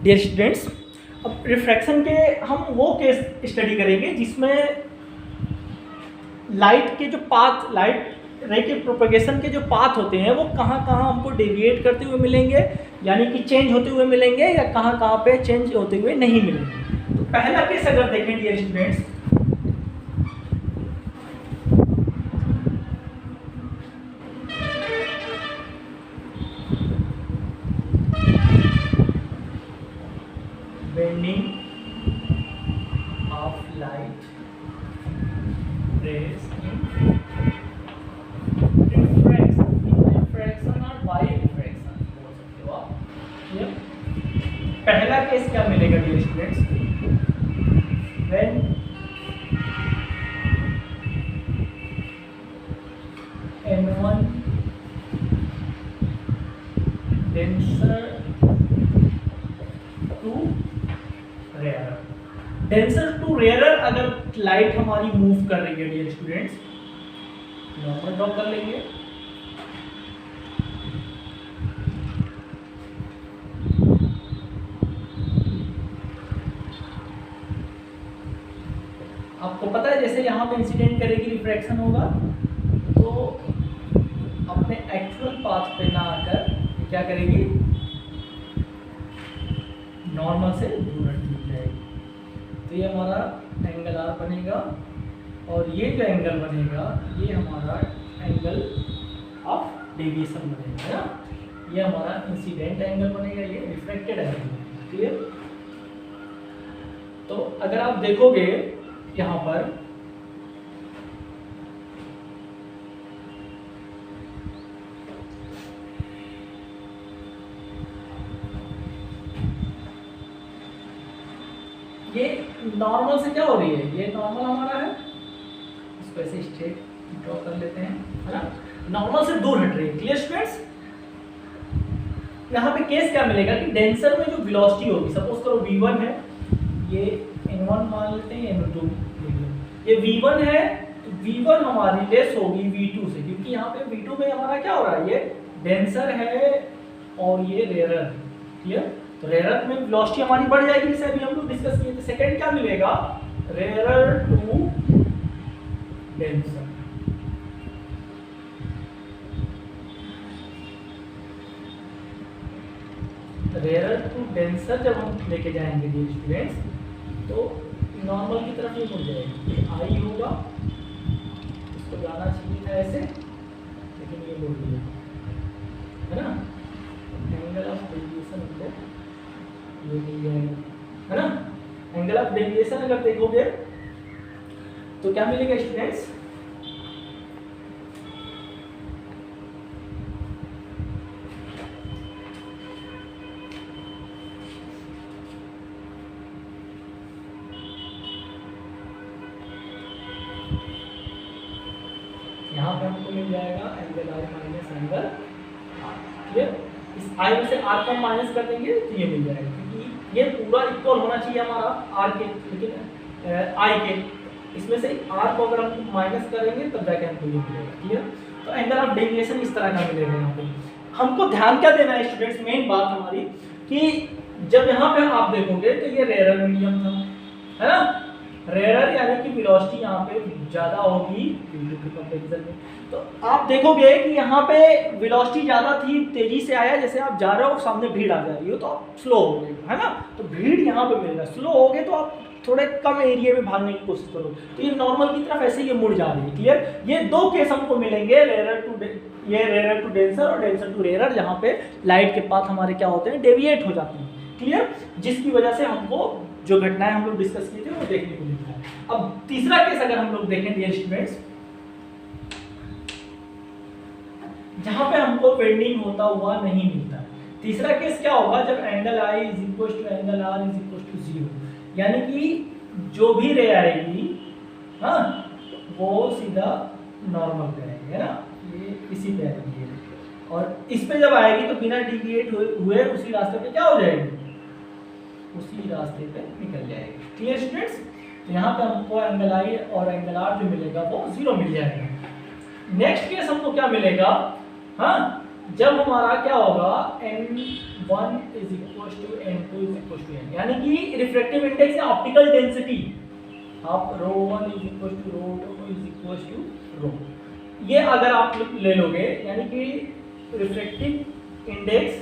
Dear students, अब refraction के हम वो केस स्टडी करेंगे जिसमें लाइट के जो पाथ, लाइट रे के प्रोपगेशन के जो पाथ होते हैं वो कहाँ कहाँ हमको डेविएट करते हुए मिलेंगे, यानी कि चेंज होते हुए मिलेंगे, या कहाँ कहाँ पे चेंज होते हुए नहीं मिलेंगे। तो पहला केस अगर देखें dear students, bending of light rays in refraction और by refraction बोल सकते हो आप। ये पहला केस क्या मिलेगा dear students, when n1 denser to rarer, denser to rarer अगर लाइट हमारी मूव कर रही है डियर स्टूडेंट्स, नॉर्मल ड्रॉ कर लेंगे। आपको पता है जैसे यहाँ पे इंसिडेंट करेगी रिफ्रैक्शन होगा, तो अपने एक्चुअल पाथ पे ना आकर क्या करेगी, नॉर्मल से दूर हट जाएगी। तो ये हमारा एंगल आर बनेगा, और ये जो एंगल बनेगा ये हमारा एंगल ऑफ डेविएशन बनेगा, है ना। ये हमारा इंसिडेंट एंगल बनेगा, ये रिफ्लेक्टेड एंगल बनेगा। क्लियर। तो अगर आप देखोगे यहाँ पर ये नॉर्मल से क्या हो रही है, ये नॉर्मल हमारा है, इसको ऐसे स्ट्रेट ड्रॉ कर लेते हैं, है ना। नॉर्मल से दूर हट रही है। Clear students. यहाँ पे केस क्या मिलेगा कि डेंसर में जो वेलोसिटी होगी, सपोज करो v1 है, ये n1 मान लेते हैं, n2 ये v1 है, तो v1 हमारी लेस होगी v2 से, क्योंकि यहाँ पे v2 में हमारा क्या हो रहा है, ये डेंसर है और ये रेयरर है। क्लियर। तो रेयरर में वेलोसिटी हमारी बढ़ जाएगी, जिसे अभी हम लोग डिस्कस किए थे। सेकंड क्या मिलेगा, rarer to denser. Rarer to denser जब हम लेके जाएंगे डियर स्टूडेंट्स, तो नॉर्मल की तरफ ये मुड़ जाएगी, आई होगा, इसको जाना चाहिए था ऐसे, लेकिन ये मुड़ गया, है ना। एंगल ऑफ डेविएशन हमको ये मिल जाएगा, है ना। एंगल ऑफ डेविएशन अगर देखोगे तो क्या मिलेगा स्टूडेंट्स, यहाँ पे हमको मिल जाएगा angle i minus angle r. Clear. इस आई में से आर का माइनस कर देंगे तो ये मिल जाएगा, क्योंकि ये पूरा इक्वल होना चाहिए हमारा आर के, लेकिन आई के, इसमें से आर को अगर हम माइनस करेंगे तब जाके हमको ये मिलेगा। क्लियर। तो एंगल ऑफ डेविएशन इस तरह का मिलेगा। यहाँ पे हमको ध्यान क्या देना है स्टूडेंट्स, मेन बात हमारी कि जब यहाँ पे आप देखोगे तो ये रेयरर मीडियम था, है ना। रेयरर यानी कि वेलोसिटी यहाँ पे ज़्यादा होगी v2 के कंपैरिजन में। तो आप देखोगे कि यहाँ पे वेलोसिटी ज़्यादा थी, तेजी से आया, जैसे आप जा रहे हो सामने भीड़ आ जा रही हो तो आप स्लो हो गए, है ना। तो भीड़ यहाँ पे मिलेगा, स्लो हो गए तो आप थोड़े कम एरिया में भागने की कोशिश करो, तो ये नॉर्मल की तरफ ऐसे ये मुड़ जा रही है। क्लियर। ये दो केस हमको मिलेंगे, रेयरर टू डेंसर और डेंसर टू रेयरर, जहाँ पे लाइट के पाथ हमारे क्या होते हैं, डेविएट हो जाते हैं। क्लियर। जिसकी वजह से हमको जो घटनाएं हम लोग डिस्कस किए थे वो देखने को मिलता है। अब तीसरा केस अगर हम लोग देखें डियर स्टूडेंट्स, जहां पे हमको बेंडिंग होता हुआ नहीं मिलता। तीसरा केस क्या होगा, जब angle i is equal to angle r is equal to 0, यानी कि जो भी रे आएगी, हाँ, वो सीधा नॉर्मल पे आएगी, है ना, ये इसी पे आएगी, और इस पे जब आएगी तो बिना डिविएट हुए उसी रास्ते पे क्या हो जाएगी, उसी रास्ते पे निकल जाएगी। Clear students. तो यहाँ पे हमको एंगल आई और एंगल आर जो मिलेगा वो 0 मिल जाएगा। नेक्स्ट केस हमको क्या मिलेगा, हाँ, जब हमारा क्या होगा n1 is equal to n2 is equal to n, यानी कि रिफ्रैक्टिव इंडेक्स या ऑप्टिकल डेंसिटी आप ρ1 is equal to ρ2 is equal to ρ, ये अगर आप ले लोगे, यानी कि रिफ्रैक्टिव इंडेक्स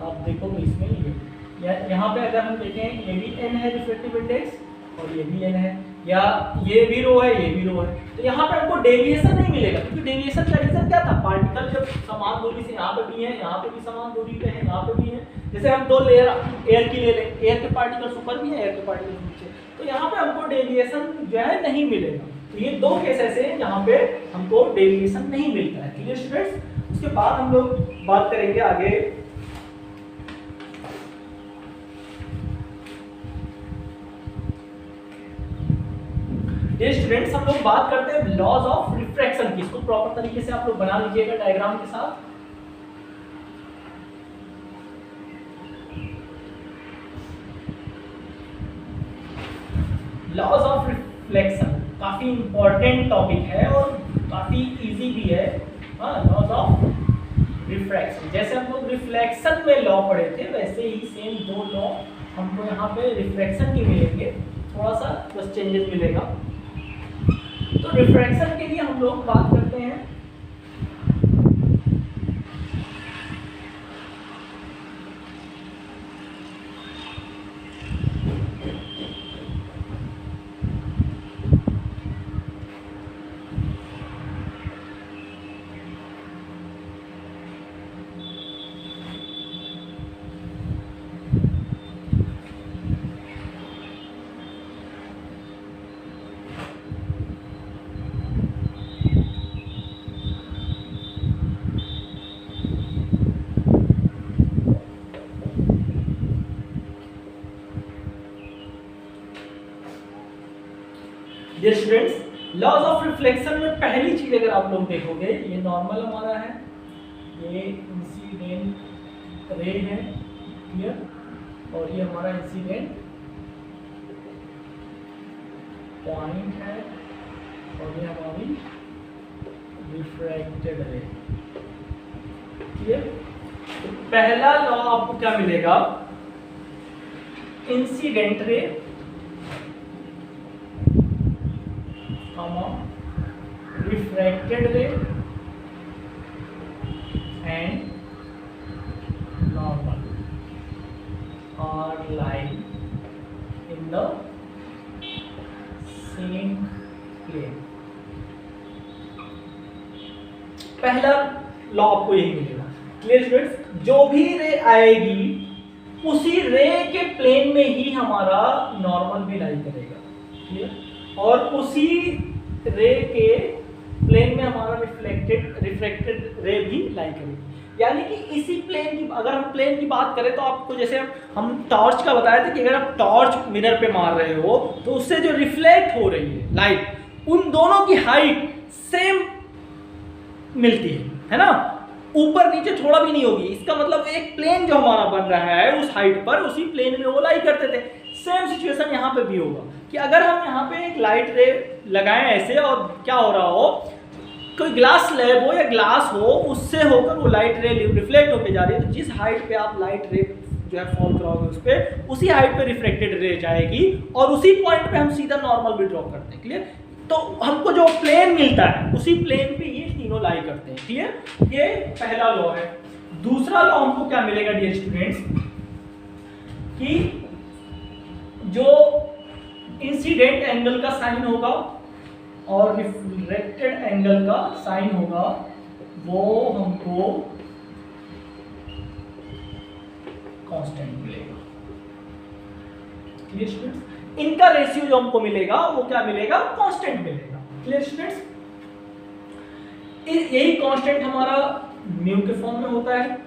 आप देखोगे इसमें ये यहाँ पे अगर हम देखें ये भी n है रिफ्रैक्टिव इंडेक्स और ये भी n है, या ये भी रो है ये भी रो है, तो यहाँ पे हमको डेविएशन नहीं मिलेगा, क्योंकि डेविएशन का रीजन क्या था, पार्टिकल जब समान दूरी से यहाँ पे भी है, यहाँ पे भी समान दूरी पे है, यहाँ पे भी है। जैसे हम दो लेयर एयर की ले लें, एयर के पार्टिकल्स ऊपर भी है, एयर के पार्टिकल्स नीचे, तो यहाँ पे हमको डेविएशन जो है नहीं मिलेगा। तो ये दो केस ऐसे हैं जहाँ पे हमको डेविएशन नहीं मिलता है। Clear students? उसके बाद हम लोग बात करेंगे आगे स्टूडेंट्स, हम लोग बात करते हैं लॉज ऑफ रिफ्रैक्शन की। इसको प्रॉपर तरीके से आप लोग बना लीजिएगा डायग्राम के साथ। लॉज ऑफ रिफ्लेक्शन काफी इंपॉर्टेंट टॉपिक है और काफी इजी भी है। लॉज ऑफ रिफ्रैक्शन, जैसे हम लोग रिफ्लेक्शन में लॉ पढ़े थे, वैसे ही सेम दो लॉ हमको यहाँ पे रिफ्रैक्शन के मिलेंगे, थोड़ा सा बस चेंजेस मिलेगा। तो रिफ्रैक्शन के लिए हम लोग बात करते हैं dear students, laws of reflection में पहली चीज अगर आप लोग देखोगे, ये नॉर्मल हमारा है, ये इंसिडेंट रे है, क्लियर, और ये हमारा इंसिडेंट पॉइंट है, और ये हमारी रिफ्रैक्टेड रे, क्लियर। तो पहला लॉ आपको क्या मिलेगा, incident ray refracted ray and normal are lying in the same plane। पहला लॉ आपको यही मिलेगा। Clear students? जो भी रे आएगी उसी रे के प्लेन में ही हमारा नॉर्मल भी लाई करेगा, क्लियर, और उसी रे के प्लेन में हमारा रिफ्रैक्टेड रे भी लाई करेगी। यानी कि इसी प्लेन की, अगर हम प्लेन की बात करें तो आपको जैसे हम टॉर्च का बताया था कि अगर आप टॉर्च मिरर पे मार रहे हो तो उससे जो रिफ्लेक्ट हो रही है लाइट, उन दोनों की हाइट सेम मिलती है ना, ऊपर नीचे थोड़ा भी नहीं होगी। इसका मतलब एक प्लेन जो हमारा बन रहा है उस हाइट पर, उसी प्लेन में वो लाई करते थे। सेम सिचुएशन यहाँ पे भी होगा कि अगर हम यहाँ पे एक लाइट रे लगाएं ऐसे, और क्या हो रहा हो, कोई ग्लास स्लैब हो या ग्लास हो, उससे होकर वो लाइट रे रिफ्लेक्ट होकर जा रही है, तो जिस हाइट पे आप लाइट रे जो है फॉल कराओगे उस पर, उसी हाइट पे रिफ्लेक्टेड रे जाएगी और उसी पॉइंट पे हम सीधा नॉर्मल भी ड्रॉ करते हैं। क्लियर? तो हमको जो प्लेन मिलता है उसी प्लेन पे ये तीनों लाई करते हैं। क्लियर? ये पहला लॉ है। दूसरा लॉ हमको क्या मिलेगा डियर स्टूडेंट्स, कि जो इंसिडेंट एंगल का साइन होगा और रिफ्लेक्टेड एंगल का साइन होगा वो हमको कांस्टेंट मिलेगा। Clear students? इनका रेशियो जो हमको मिलेगा वो क्या मिलेगा, कांस्टेंट मिलेगा। Clear students? यही कांस्टेंट हमारा म्यू के फॉर्म में होता है,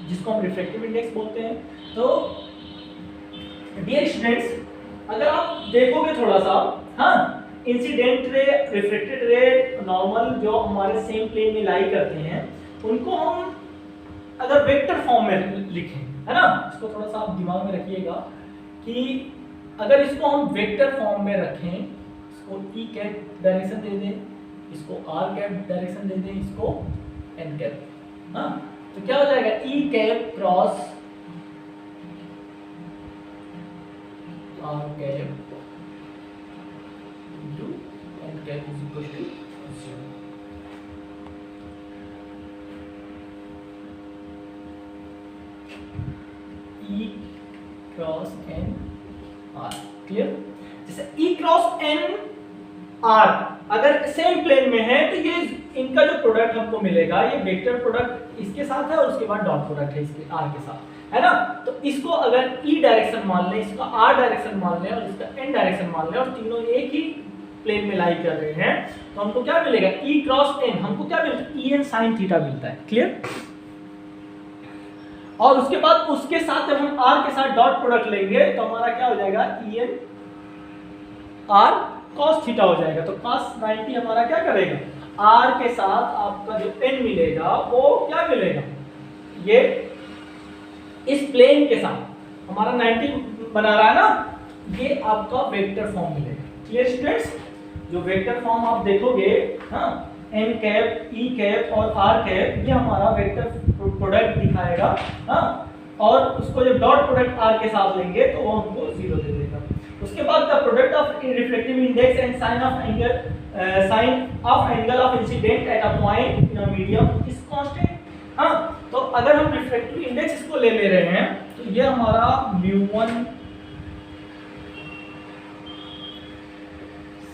जिसको हम रिफ्रैक्टिव इंडेक्स बोलते हैं। तो डियर स्टूडेंट्स, अगर आप देखोगे थोड़ा सा, हाँ, incident ray, reflected ray, normal जो हमारे सेम प्लेन में लाई करते हैं, उनको हम अगर वेक्टर फॉर्म में लिखें, है ना, इसको थोड़ा सा आप दिमाग में रखिएगा कि अगर इसको हम वेक्टर फॉर्म में रखें, इसको ई कैप डायरेक्शन दे दें, इसको आर कैप डायरेक्शन दे दें, इसको एन कैप हाँ, तो क्या हो जाएगा E cap cross R cap into N cap is equal to 0। E cross N R, clear. जैसे ई क्रॉस एन आर अगर सेम प्लेन में है तो ये इनका जो प्रोडक्ट हमको मिलेगा ये वेक्टर प्रोडक्ट इसके साथ है और उसके बाद डॉट प्रोडक्ट है इसके आर के साथ, है ना। तो इसको अगर ई डायरेक्शन मान लें, इसका आर डायरेक्शन मान लें और इसका एन डायरेक्शन मान लें और तीनों एक ही प्लेन में लाई कर रहे हैं तो हमको क्या मिलेगा ई क्रॉस एन, हमको क्या मिलता है ई एन साइन थीटा मिलता है, क्लियर। और उसके बाद उसके साथ जब हम आर के साथ डॉट प्रोडक्ट लेंगे तो हमारा क्या हो जाएगा e n r cos theta हो जाएगा। तो cos 90 हमारा क्या करेगा r के साथ आपका जो n मिलेगा वो क्या मिलेगा, ये इस प्लेन के साथ हमारा 90 बना रहा है ना, ये आपका वेक्टर फॉर्म मिलेगा, क्लियर स्टूडेंट्स। जो वेक्टर फॉर्म आप देखोगे हाँ n कैप e कैप और r कैप ये हमारा वेक्टर प्रोडक्ट दिखाएगा हाँ, और उसको जब डॉट प्रोडक्ट r के साथ लेंगे तो वो हमको 0 दे देगा। उसके बाद the product of reflective index and sine of angle of incident at a point in a medium is constant. हां, तो अगर हम रिफ्लेक्टिव इंडेक्स इसको ले रहे हैं तो ये हमारा μ1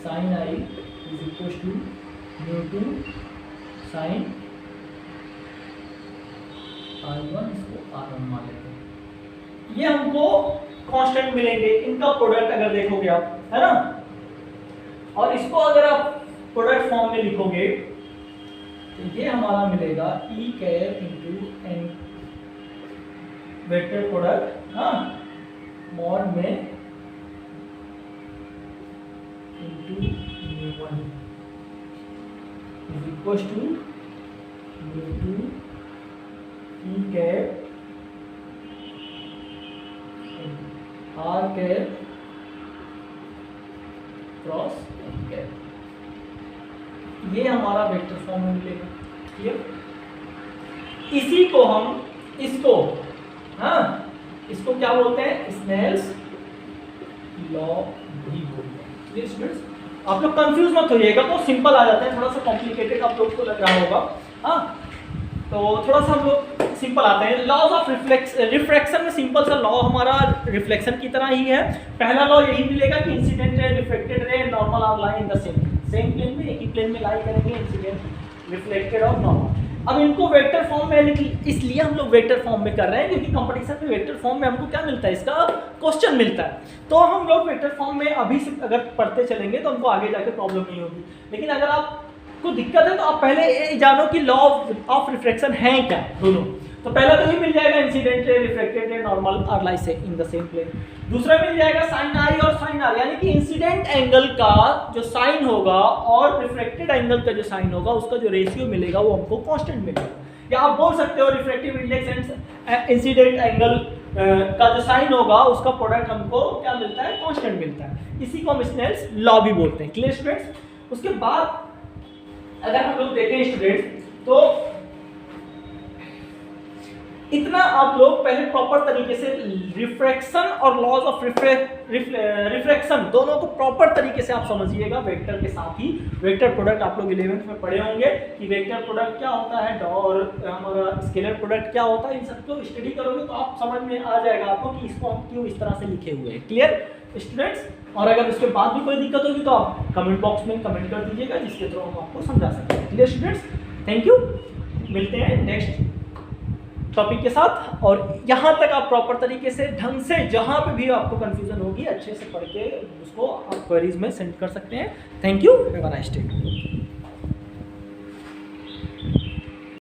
sin i is equal to μ2 sin i1, इसको r1 मान लेते हैं। ये हमको कांस्टेंट मिलेंगे, इनका प्रोडक्ट अगर देखोगे आप, है ना। और इसको अगर आप प्रोडक्ट फॉर्म में लिखोगे तो ये हमारा मिलेगा E cap into N vector product हाँ मॉड में into μ1 is equal to μ2 E cap R cap cross N cap, ये हमारा वेक्टर फॉर्म में मिलेगा, क्लियर। इसी को हम इसको हाँ इसको क्या बोलते हैं स्नेल्स लॉ भी बोलते हैं, क्लियर स्टूडेंट्स। आप लोग कंफ्यूज मत होइएगा, बहुत सिंपल आ जाता है, थोड़ा सा कॉम्प्लिकेटेड आप लोग को लग रहा होगा हाँ, तो थोड़ा सा हम लोग सिंपल आते हैं। लॉज ऑफ रिफ्रैक्शन में सिंपल सा लॉ हमारा रिफ्लेक्शन की तरह ही है। पहला लॉ यही मिलेगा कि incident ray reflected ray normal are lie in the same plane में, एक ही प्लेन में लाई करेंगे इंसिडेंट रिफ्लेक्टेड और नॉर्मल। अब इनको वेक्टर फॉर्म में इसलिए हम लोग वेक्टर फॉर्म में कर रहे हैं क्योंकि कंपटीशन में वेक्टर फॉर्म में हमको क्या मिलता है, इसका क्वेश्चन मिलता है। तो हम लोग वेक्टर फॉर्म में अभी से अगर पढ़ते चलेंगे तो हमको आगे जाकर प्रॉब्लम नहीं होगी। लेकिन अगर आपको दिक्कत है तो आप पहले ये जानो कि लॉ ऑफ रिफ्रैक्शन है क्या दोनों। तो पहला तो ये मिल जाएगा incident ray reflected ray normal are लाई से इन द सेम प्लेन। दूसरा मिल जाएगा साइन आई और साइन आर, यानी कि इंसिडेंट एंगल का जो साइन होगा और रिफ्लेक्टेड एंगल का जो साइन होगा उसका जो रेशियो मिलेगा वो हमको कांस्टेंट मिलेगा। या आप बोल सकते हो reflective index and incident angle का जो साइन होगा उसका प्रोडक्ट हमको क्या मिलता है, कांस्टेंट मिलता है। इसी को हम स्नेल्स लॉ भी बोलते हैं, क्लियर स्टूडेंट्स। उसके बाद अगर हम लोग देखें स्टूडेंट्स तो इतना आप लोग पहले प्रॉपर तरीके से रिफ्रैक्शन और लॉज ऑफ रिफ्रैक्शन दोनों को प्रॉपर तरीके से आप समझिएगा। वेक्टर के साथ ही वेक्टर प्रोडक्ट आप लोग 11th में पढ़े होंगे कि वेक्टर प्रोडक्ट क्या होता है और हमारा स्केलर प्रोडक्ट क्या होता है। इन सबको स्टडी करोगे तो आप समझ में आ जाएगा आपको कि इसको हम क्यों इस तरह से लिखे हुए हैं, क्लियर स्टूडेंट्स। और अगर उसके बाद भी कोई दिक्कत होगी तो आप कमेंट बॉक्स में कमेंट कर दीजिएगा जिसके थ्रू हम आपको समझा सकते हैं, क्लियर स्टूडेंट्स। थैंक यू, मिलते हैं नेक्स्ट टॉपिक के साथ। और यहाँ तक आप प्रॉपर तरीके से ढंग से जहाँ पे भी आपको कंफ्यूजन होगी अच्छे से पढ़ के उसको आप क्वेरीज में सेंड कर सकते हैं। Thank you, have a nice day.